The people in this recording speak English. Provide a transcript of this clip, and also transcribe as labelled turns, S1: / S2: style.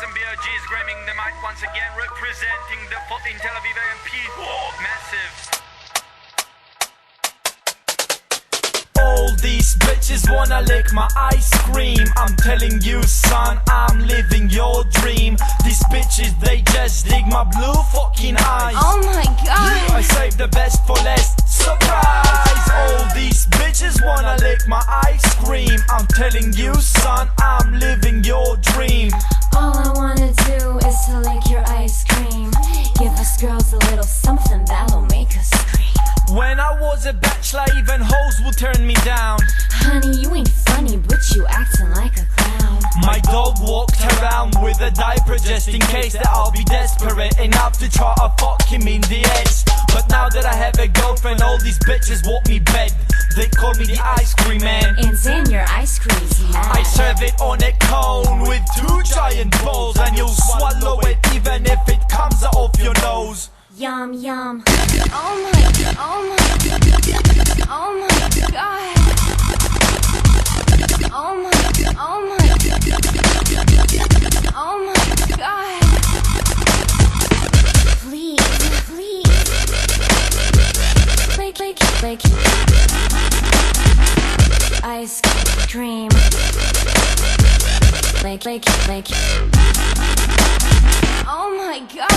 S1: Some BRGs grabbing the mic once again, representing the 14 Tel Aviv AMP. Massive.
S2: All these bitches wanna lick my ice cream. I'm telling you, son, I'm living your dream. These bitches, they just dig my blue fucking eyes.
S3: Oh my god.
S2: I saved the best for last. Surprise! All these bitches wanna lick my ice cream. I'm telling you, son, I'm living your dream.
S3: All I wanna do is to lick your ice cream. Give us girls a little something that'll make us scream.
S2: When I was a bachelor, even hoes would turn me down.
S3: Honey, you ain't funny, but you acting like a clown.
S2: My dog walked around with a diaper just in case that I'll be desperate enough to try to fuck him in the ass. But now that I have a girlfriend, all these bitches want me bed. They call me the ice cream man.
S3: And Zan, your ice cream's mad.
S2: I serve it on a cone with 2 giant balls, and you'll swallow it even if it comes out of your nose.
S3: Yum yum. Oh my god. Oh my god. Oh my god. Oh my Oh my god. Please, please. Lick ice cream. Lick. Oh my god.